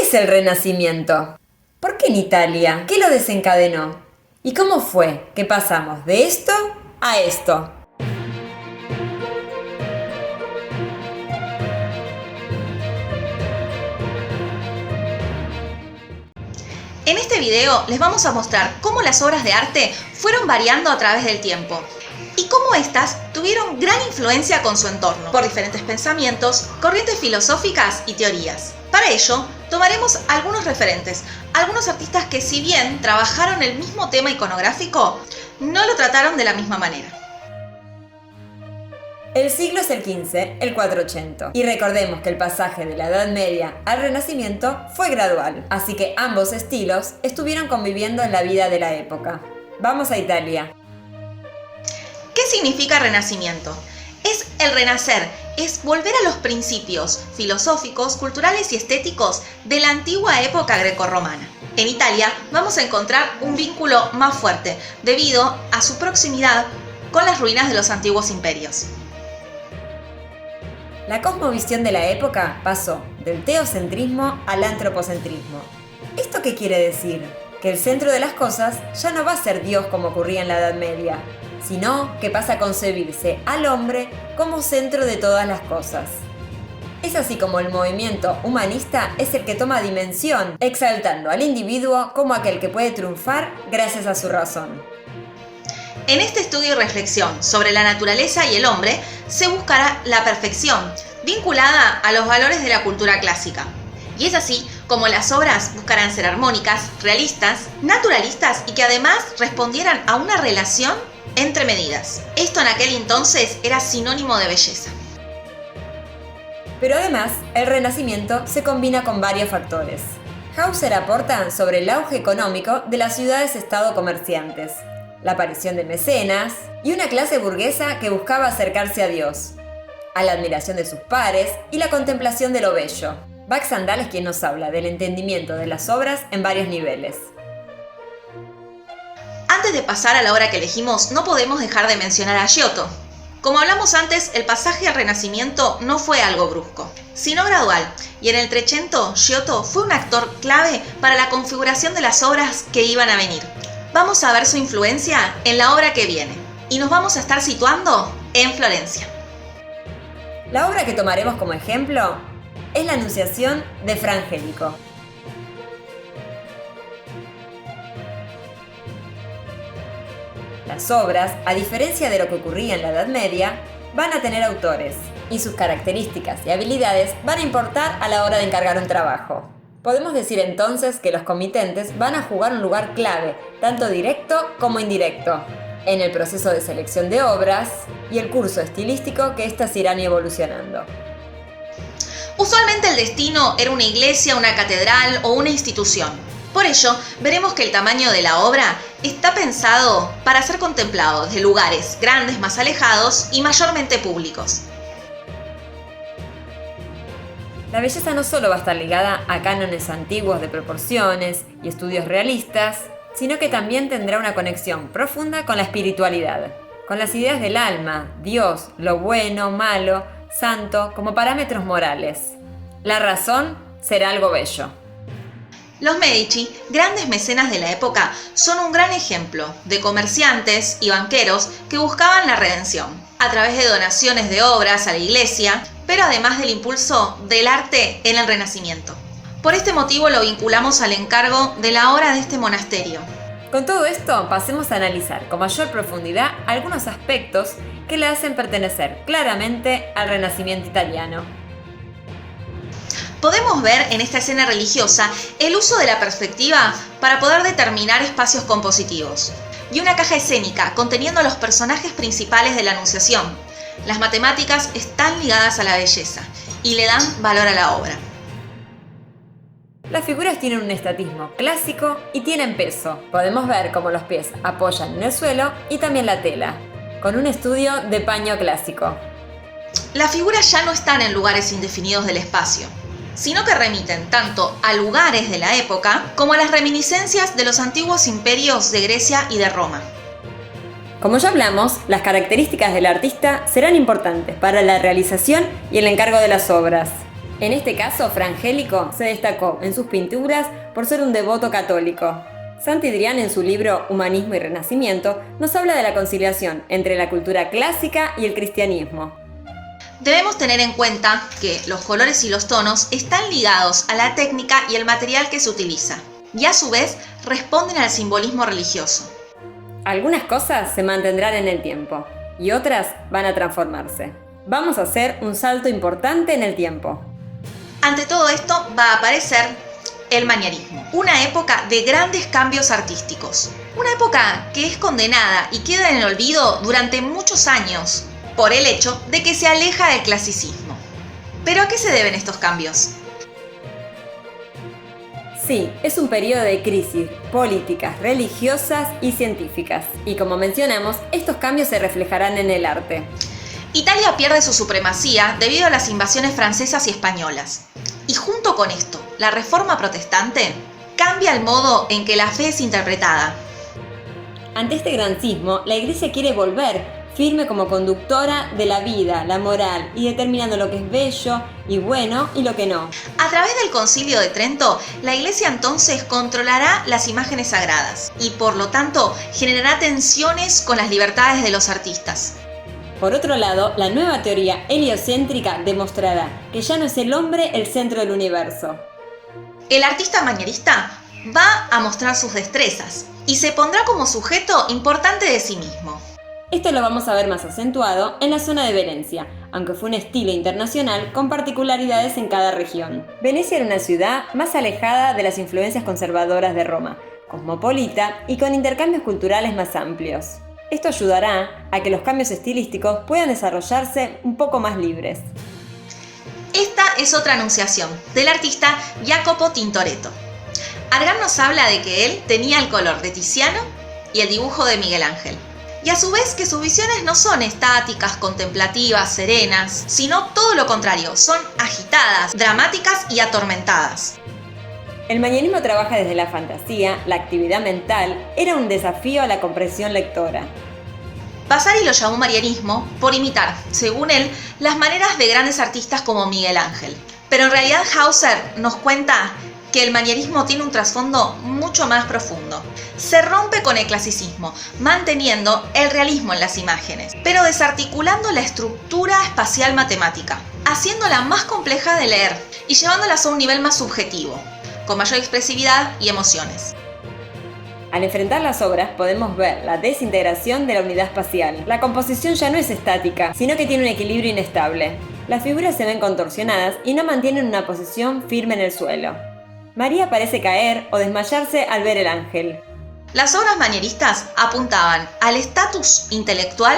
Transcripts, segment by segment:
es el Renacimiento? ¿Por qué en Italia? ¿Qué lo desencadenó? ¿Y cómo fue que pasamos de esto a esto? En este video les vamos a mostrar cómo las obras de arte fueron variando a través del tiempo y cómo éstas tuvieron gran influencia con su entorno, por diferentes pensamientos, corrientes filosóficas y teorías. Para ello, tomaremos algunos referentes, algunos artistas que si bien trabajaron el mismo tema iconográfico, no lo trataron de la misma manera. El siglo es el XV, el 480, y recordemos que el pasaje de la Edad Media al Renacimiento fue gradual, así que ambos estilos estuvieron conviviendo en la vida de la época. Vamos a Italia. ¿Qué significa renacimiento? Es el renacer, es volver a los principios filosóficos, culturales y estéticos de la antigua época grecorromana. En Italia vamos a encontrar un vínculo más fuerte, debido a su proximidad con las ruinas de los antiguos imperios. La cosmovisión de la época pasó del teocentrismo al antropocentrismo. ¿Esto qué quiere decir? Que el centro de las cosas ya no va a ser Dios como ocurría en la Edad Media, sino que pasa a concebirse al hombre como centro de todas las cosas. Es así como el movimiento humanista es el que toma dimensión, exaltando al individuo como aquel que puede triunfar gracias a su razón. En este estudio y reflexión sobre la naturaleza y el hombre se buscará la perfección, vinculada a los valores de la cultura clásica. Y es así como las obras buscarán ser armónicas, realistas, naturalistas y que además respondieran a una relación entre medidas. Esto en aquel entonces era sinónimo de belleza. Pero además, el Renacimiento se combina con varios factores. Hauser aporta sobre el auge económico de las ciudades-estado comerciantes, la aparición de mecenas y una clase burguesa que buscaba acercarse a Dios, a la admiración de sus pares y la contemplación de lo bello. Baxandall es quien nos habla del entendimiento de las obras en varios niveles. Antes de pasar a la obra que elegimos, no podemos dejar de mencionar a Giotto. Como hablamos antes, el pasaje al Renacimiento no fue algo brusco, sino gradual, y en el Trecento, Giotto fue un actor clave para la configuración de las obras que iban a venir. Vamos a ver su influencia en la obra que viene, y nos vamos a estar situando en Florencia. La obra que tomaremos como ejemplo es la Anunciación de Fra Angelico. Las obras, a diferencia de lo que ocurría en la Edad Media, van a tener autores, y sus características y habilidades van a importar a la hora de encargar un trabajo. Podemos decir entonces que los comitentes van a jugar un lugar clave, tanto directo como indirecto, en el proceso de selección de obras y el curso estilístico que éstas irán evolucionando. Usualmente el destino era una iglesia, una catedral o una institución. Por ello, veremos que el tamaño de la obra está pensado para ser contemplado desde lugares grandes, más alejados y mayormente públicos. La belleza no solo va a estar ligada a cánones antiguos de proporciones y estudios realistas, sino que también tendrá una conexión profunda con la espiritualidad, con las ideas del alma, Dios, lo bueno, malo, santo, como parámetros morales. La razón será algo bello. Los Medici, grandes mecenas de la época, son un gran ejemplo de comerciantes y banqueros que buscaban la redención, a través de donaciones de obras a la iglesia, pero además del impulso del arte en el Renacimiento. Por este motivo lo vinculamos al encargo de la obra de este monasterio. Con todo esto, pasemos a analizar con mayor profundidad algunos aspectos que le hacen pertenecer claramente al Renacimiento italiano. Podemos ver en esta escena religiosa el uso de la perspectiva para poder determinar espacios compositivos y una caja escénica conteniendo a los personajes principales de la Anunciación. Las matemáticas están ligadas a la belleza y le dan valor a la obra. Las figuras tienen un estatismo clásico y tienen peso. Podemos ver cómo los pies apoyan en el suelo y también la tela, con un estudio de paño clásico. Las figuras ya no están en lugares indefinidos del espacio, sino que remiten tanto a lugares de la época como a las reminiscencias de los antiguos imperios de Grecia y de Roma. Como ya hablamos, las características del artista serán importantes para la realización y el encargo de las obras. En este caso, Frangélico se destacó en sus pinturas por ser un devoto católico. Santidrián, en su libro Humanismo y Renacimiento, nos habla de la conciliación entre la cultura clásica y el cristianismo. Debemos tener en cuenta que los colores y los tonos están ligados a la técnica y el material que se utiliza, y a su vez responden al simbolismo religioso. Algunas cosas se mantendrán en el tiempo y otras van a transformarse. Vamos a hacer un salto importante en el tiempo. Ante todo esto va a aparecer el manierismo, una época de grandes cambios artísticos, una época que es condenada y queda en el olvido durante muchos años por el hecho de que se aleja del clasicismo. ¿Pero a qué se deben estos cambios? Sí, es un periodo de crisis políticas, religiosas y científicas. Y como mencionamos, estos cambios se reflejarán en el arte. Italia pierde su supremacía debido a las invasiones francesas y españolas. Y junto con esto, la Reforma Protestante cambia el modo en que la fe es interpretada. Ante este gran cismo, la Iglesia quiere volver firme como conductora de la vida, la moral, y determinando lo que es bello y bueno y lo que no. A través del Concilio de Trento, la Iglesia entonces controlará las imágenes sagradas y por lo tanto generará tensiones con las libertades de los artistas. Por otro lado, la nueva teoría heliocéntrica demostrará que ya no es el hombre el centro del universo. El artista manierista va a mostrar sus destrezas y se pondrá como sujeto importante de sí mismo. Esto lo vamos a ver más acentuado en la zona de Venecia, aunque fue un estilo internacional con particularidades en cada región. Venecia era una ciudad más alejada de las influencias conservadoras de Roma, cosmopolita y con intercambios culturales más amplios. Esto ayudará a que los cambios estilísticos puedan desarrollarse un poco más libres. Esta es otra anunciación del artista Jacopo Tintoretto. Argan nos habla de que él tenía el color de Tiziano y el dibujo de Miguel Ángel. Y a su vez que sus visiones no son estáticas, contemplativas, serenas, sino todo lo contrario, son agitadas, dramáticas y atormentadas. El manierismo trabaja desde la fantasía, la actividad mental, era un desafío a la comprensión lectora. Vasari lo llamó manierismo por imitar, según él, las maneras de grandes artistas como Miguel Ángel. Pero en realidad Hauser nos cuenta que el manierismo tiene un trasfondo mucho más profundo. Se rompe con el clasicismo, manteniendo el realismo en las imágenes, pero desarticulando la estructura espacial matemática, haciéndola más compleja de leer y llevándolas a un nivel más subjetivo, con mayor expresividad y emociones. Al enfrentar las obras podemos ver la desintegración de la unidad espacial. La composición ya no es estática, sino que tiene un equilibrio inestable. Las figuras se ven contorsionadas y no mantienen una posición firme en el suelo. María parece caer o desmayarse al ver el ángel. Las obras manieristas apuntaban al estatus intelectual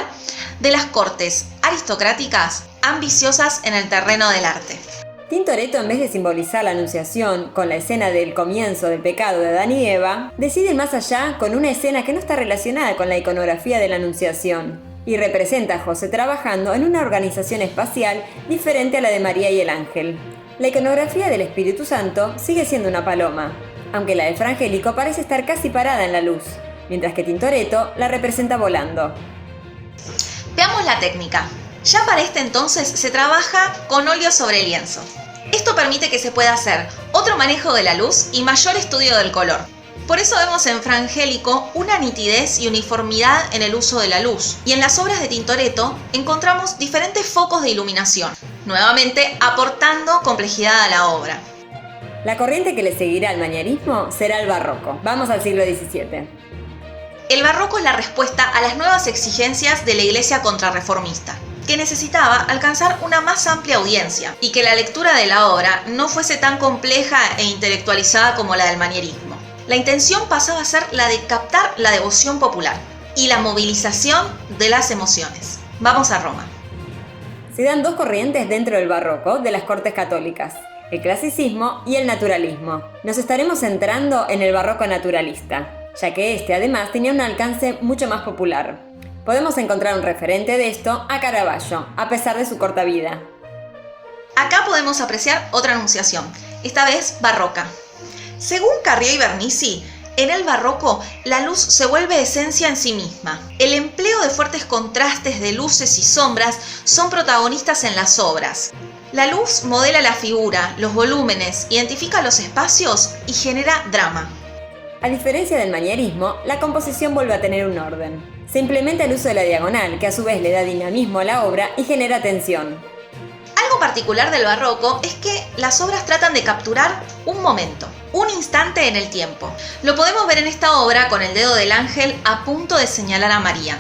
de las cortes aristocráticas ambiciosas en el terreno del arte. Tintoretto, en vez de simbolizar la Anunciación con la escena del comienzo del pecado de Adán y Eva, decide ir más allá con una escena que no está relacionada con la iconografía de la Anunciación y representa a José trabajando en una organización espacial diferente a la de María y el ángel. La iconografía del Espíritu Santo sigue siendo una paloma, aunque la de Frangélico parece estar casi parada en la luz, mientras que Tintoretto la representa volando. Veamos la técnica. Ya para este entonces se trabaja con óleo sobre lienzo. Esto permite que se pueda hacer otro manejo de la luz y mayor estudio del color. Por eso vemos en Frangélico una nitidez y uniformidad en el uso de la luz. Y en las obras de Tintoretto encontramos diferentes focos de iluminación, nuevamente aportando complejidad a la obra. La corriente que le seguirá al manierismo será el barroco. Vamos al siglo XVII. El barroco es la respuesta a las nuevas exigencias de la Iglesia contrarreformista, que necesitaba alcanzar una más amplia audiencia y que la lectura de la obra no fuese tan compleja e intelectualizada como la del manierismo. La intención pasaba a ser la de captar la devoción popular y la movilización de las emociones. Vamos a Roma. Se dan dos corrientes dentro del barroco de las cortes católicas, el clasicismo y el naturalismo. Nos estaremos centrando en el barroco naturalista, ya que este además tenía un alcance mucho más popular. Podemos encontrar un referente de esto a Caravaggio, a pesar de su corta vida. Acá podemos apreciar otra anunciación, esta vez barroca. Según Carrió y Bernisi, en el barroco la luz se vuelve esencia en sí misma. El empleo de fuertes contrastes de luces y sombras son protagonistas en las obras. La luz modela la figura, los volúmenes, identifica los espacios y genera drama. A diferencia del manierismo, la composición vuelve a tener un orden. Se implementa el uso de la diagonal, que a su vez le da dinamismo a la obra y genera tensión. Algo particular del barroco es que las obras tratan de capturar un momento, un instante en el tiempo. Lo podemos ver en esta obra con el dedo del ángel a punto de señalar a María.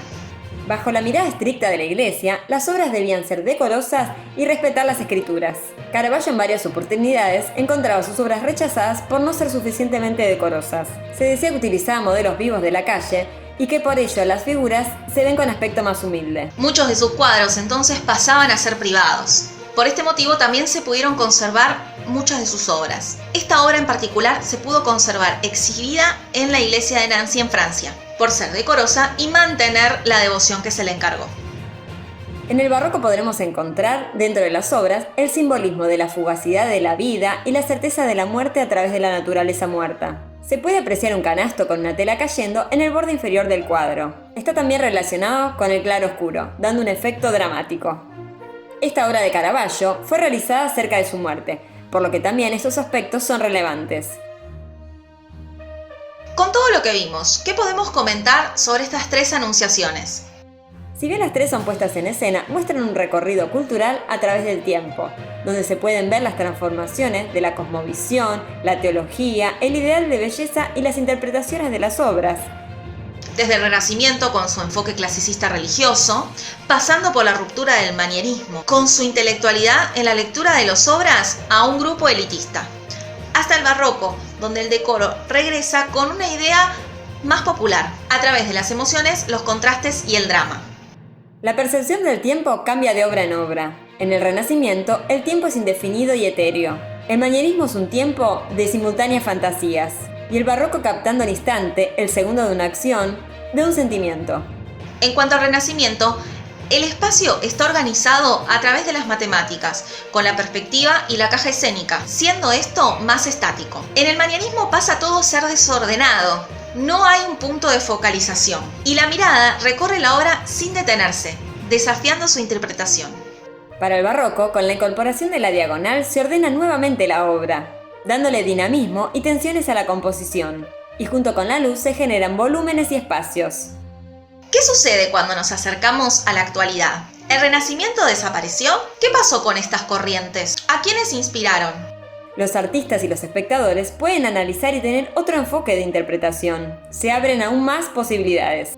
Bajo la mirada estricta de la Iglesia, las obras debían ser decorosas y respetar las escrituras. Caravaggio en varias oportunidades encontraba sus obras rechazadas por no ser suficientemente decorosas. Se decía que utilizaba modelos vivos de la calle y que por ello las figuras se ven con aspecto más humilde. Muchos de sus cuadros entonces pasaban a ser privados. Por este motivo también se pudieron conservar muchas de sus obras. Esta obra en particular se pudo conservar exhibida en la iglesia de Nancy en Francia, por ser decorosa y mantener la devoción que se le encargó. En el barroco podremos encontrar, dentro de las obras, el simbolismo de la fugacidad de la vida y la certeza de la muerte a través de la naturaleza muerta. Se puede apreciar un canasto con una tela cayendo en el borde inferior del cuadro. Está también relacionado con el claro oscuro, dando un efecto dramático. Esta obra de Caravaggio fue realizada cerca de su muerte, por lo que también estos aspectos son relevantes. Con todo lo que vimos, ¿qué podemos comentar sobre estas tres anunciaciones? Si bien las tres son puestas en escena, muestran un recorrido cultural a través del tiempo, donde se pueden ver las transformaciones de la cosmovisión, la teología, el ideal de belleza y las interpretaciones de las obras. Desde el Renacimiento con su enfoque clasicista religioso, pasando por la ruptura del manierismo, con su intelectualidad en la lectura de las obras a un grupo elitista, hasta el barroco, donde el decoro regresa con una idea más popular, a través de las emociones, los contrastes y el drama. La percepción del tiempo cambia de obra en obra. En el Renacimiento, el tiempo es indefinido y etéreo. El manierismo es un tiempo de simultáneas fantasías. Y el barroco captando al instante, el segundo de una acción, de un sentimiento. En cuanto al Renacimiento, el espacio está organizado a través de las matemáticas, con la perspectiva y la caja escénica, siendo esto más estático. En el manierismo pasa todo a ser desordenado, no hay un punto de focalización, y la mirada recorre la obra sin detenerse, desafiando su interpretación. Para el barroco, con la incorporación de la diagonal, se ordena nuevamente la obra, dándole dinamismo y tensiones a la composición, y junto con la luz se generan volúmenes y espacios. ¿Qué sucede cuando nos acercamos a la actualidad? ¿El Renacimiento desapareció? ¿Qué pasó con estas corrientes? ¿A quiénes inspiraron? Los artistas y los espectadores pueden analizar y tener otro enfoque de interpretación. Se abren aún más posibilidades.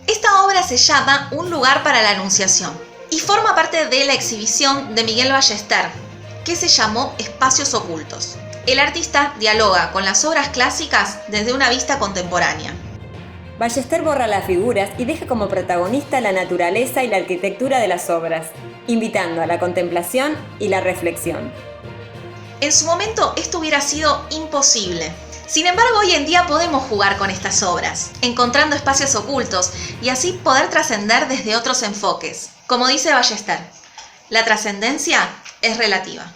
Esta obra se llama Un lugar para la Anunciación y forma parte de la exhibición de Miguel Ballester, que se llamó Espacios Ocultos. El artista dialoga con las obras clásicas desde una vista contemporánea. Ballester borra las figuras y deja como protagonista la naturaleza y la arquitectura de las obras, invitando a la contemplación y la reflexión. En su momento esto hubiera sido imposible. Sin embargo, hoy en día podemos jugar con estas obras, encontrando espacios ocultos y así poder trascender desde otros enfoques. Como dice Ballester, la trascendencia es relativa.